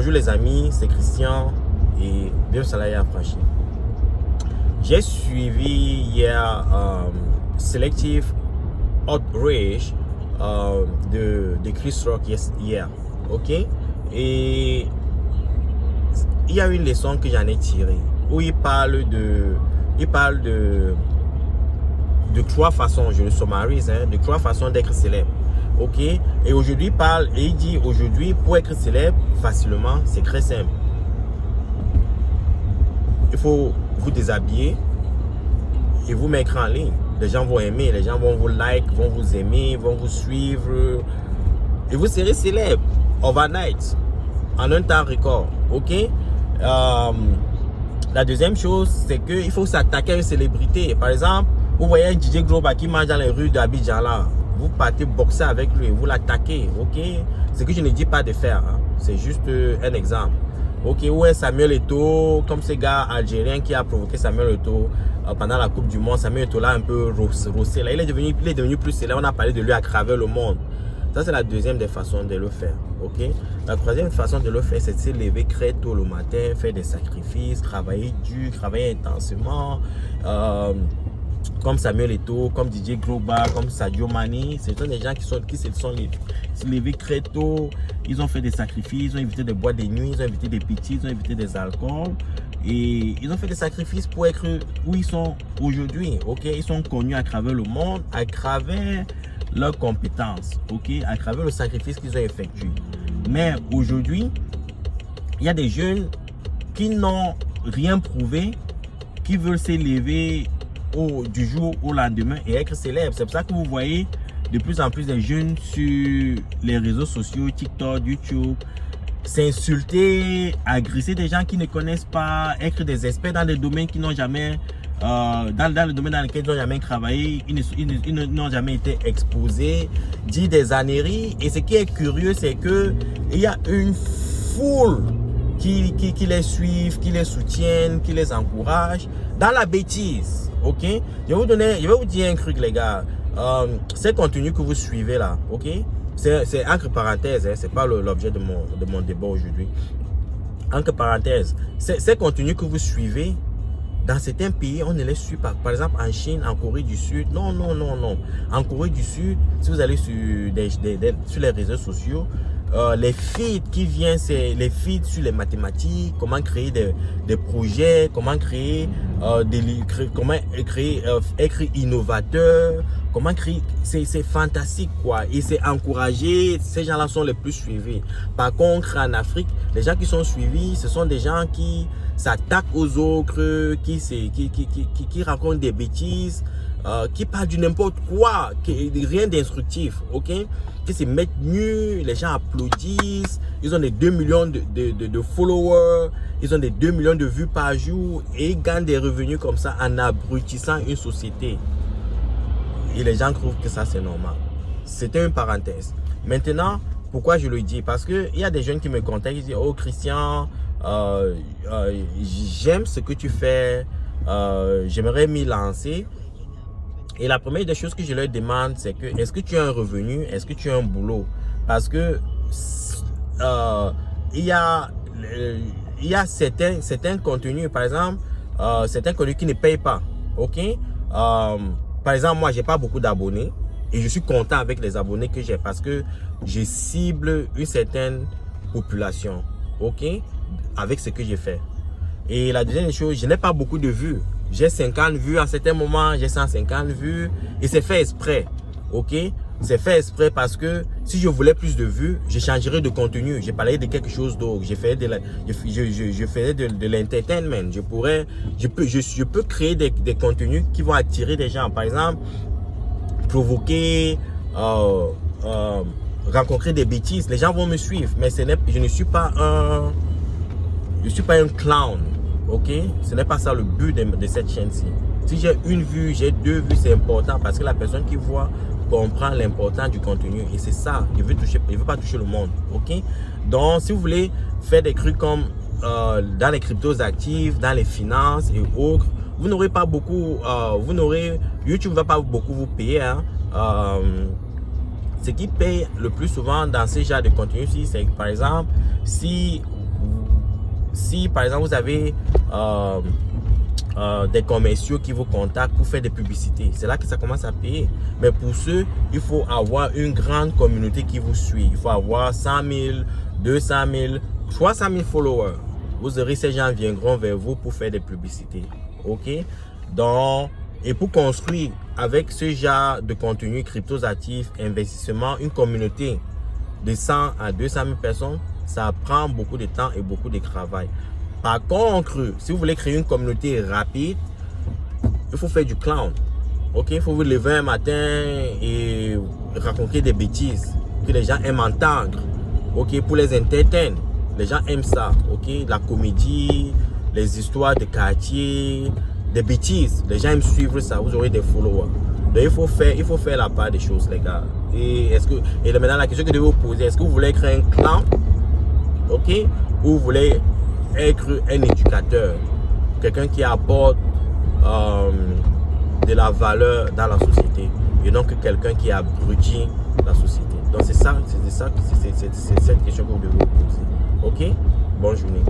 Bonjour les amis, c'est Christian et bienvenue sur la Affranchi. J'ai suivi hier Selective Outrage de Chris Rock hier, ok? Et il y a une leçon que j'en ai tirée où il parle de trois façons, je le summarise, de trois façons d'être célèbre. Ok, et aujourd'hui il parle et il dit aujourd'hui pour être célèbre facilement c'est très simple. Il faut vous déshabiller et vous mettre en ligne. Les gens vont aimer, les gens vont vous like, vont vous aimer, vont vous suivre et vous serez célèbre overnight en un temps record. Ok. La deuxième chose c'est que il faut s'attaquer à une célébrité. Par exemple, vous voyez un DJ Global qui marche dans les rues d'Abidjan là. Vous partez boxer avec lui, vous l'attaquez, ok? Ce que je ne dis pas de faire, hein. C'est juste un exemple. Ok, où est Samuel Eto'o, comme ce gars algérien qui a provoqué Samuel Eto'o pendant la Coupe du Monde. Samuel Eto'o là un peu rossé, là. Il est devenu plus célèbre, on a parlé de lui à travers le monde. Ça c'est la deuxième des façons de le faire, ok? La troisième façon de le faire, c'est de se lever très tôt le matin, faire des sacrifices, travailler dur, travailler intensément. Comme Samuel Eto'o, comme DJ Global, comme Sadio Mane, ce sont des gens qui se sont levés très tôt. Ils ont fait des sacrifices, ils ont évité des boîtes de nuit, ils ont évité des petits, ils ont évité des alcools. Et ils ont fait des sacrifices pour être où ils sont aujourd'hui. Ok, ils sont connus à travers le monde, à travers leurs compétences, ok, à travers le sacrifice qu'ils ont effectué. Mais aujourd'hui, il y a des jeunes qui n'ont rien prouvé, qui veulent s'élever du jour au lendemain et être célèbre. C'est pour ça que vous voyez de plus en plus de jeunes sur les réseaux sociaux, TikTok, YouTube, s'insulter, agresser des gens qui ne connaissent pas, être des experts dans des domaines qui n'ont jamais, dans le domaine dans lequel ils n'ont jamais travaillé, ils n'ont jamais été exposés, dire des âneries. Et ce qui est curieux, c'est que il y a une foule qui les suivent, qui les soutiennent, qui les encourage dans la bêtise. Ok, je vais vous dire un truc les gars. Ces contenus que vous suivez là, ok, c'est entre parenthèses, hein, c'est pas l'objet de mon débat aujourd'hui. Entre parenthèses, ces contenus que vous suivez dans certains pays, on ne les suit pas. Par exemple en Chine, en Corée du Sud, non. En Corée du Sud, si vous allez sur les réseaux sociaux, les feeds qui viennent, c'est les feeds sur les mathématiques, comment créer des projets, comment créer être innovateur, comment créer, c'est fantastique quoi, et c'est encouragé. Ces gens-là sont les plus suivis. Par contre, en Afrique, les gens qui sont suivis, ce sont des gens qui s'attaquent aux autres, qui racontent des bêtises, qui parlent du n'importe quoi, rien d'instructif, ok? Qui se mettent nus, les gens applaudissent, ils ont des 2 millions de followers, ils ont des 2 millions de vues par jour et ils gagnent des revenus comme ça en abrutissant une société. Et les gens trouvent que ça c'est normal. C'était une parenthèse. Maintenant, pourquoi je le dis? Parce qu'il y a des jeunes qui me contactent, ils disent « Oh Christian, j'aime ce que tu fais, j'aimerais m'y lancer. » Et la première des choses que je leur demande, c'est que est-ce que tu as un revenu, est-ce que tu as un boulot? Parce que il y a certains contenus, par exemple, certains contenus qui ne payent pas. Ok? Par exemple, moi, j'ai pas beaucoup d'abonnés et je suis content avec les abonnés que j'ai parce que je cible une certaine population. Ok? Avec ce que j'ai fait. Et la deuxième chose, je n'ai pas beaucoup de vues. J'ai 50 vues à certains moments, j'ai 150 vues et c'est fait exprès, ok? C'est fait exprès parce que si je voulais plus de vues, je changerais de contenu. J'ai parlé de quelque chose d'autre. Je faisais de l'entertainment. Je peux créer des contenus qui vont attirer des gens. Par exemple, provoquer, rencontrer des bêtises. Les gens vont me suivre, mais je ne suis pas un clown. Ok, ce n'est pas ça le but de cette chaîne-ci. Si j'ai une vue, j'ai 2 vues, c'est important parce que la personne qui voit comprend l'importance du contenu et c'est ça. Il veut pas toucher le monde. Ok, donc si vous voulez faire des trucs comme dans les cryptos actifs, dans les finances et autres, vous n'aurez pas beaucoup. YouTube ne va pas beaucoup vous payer. Hein. Ce qui paye le plus souvent dans ces genres de contenu, c'est par exemple si si par exemple vous avez des commerciaux qui vous contactent pour faire des publicités, c'est là que ça commence à payer. Mais pour ceux, il faut avoir une grande communauté qui vous suit. Il faut avoir 100 000, 200 000, 300 000 followers. Vous aurez, ces gens viendront vers vous pour faire des publicités. Ok? Donc, et pour construire avec ce genre de contenu crypto-actif, investissement, une communauté de 100 à 200 000 personnes, ça prend beaucoup de temps et beaucoup de travail. Par contre, si vous voulez créer une communauté rapide, il faut faire du clown. Ok, il faut vous lever un matin et raconter des bêtises que les gens aiment entendre. Ok, pour les entertainer. Les gens aiment ça. Ok, la comédie, les histoires de quartier, des bêtises. Les gens aiment suivre ça. Vous aurez des followers. Donc il faut faire la part des choses, les gars. Et maintenant la question que je vais vous poser, est-ce que vous voulez créer un clown? Ok, ou vous voulez être un éducateur, quelqu'un qui apporte de la valeur dans la société et donc quelqu'un qui abrutit la société. Donc c'est cette question que vous devez vous poser. Ok, bonne journée.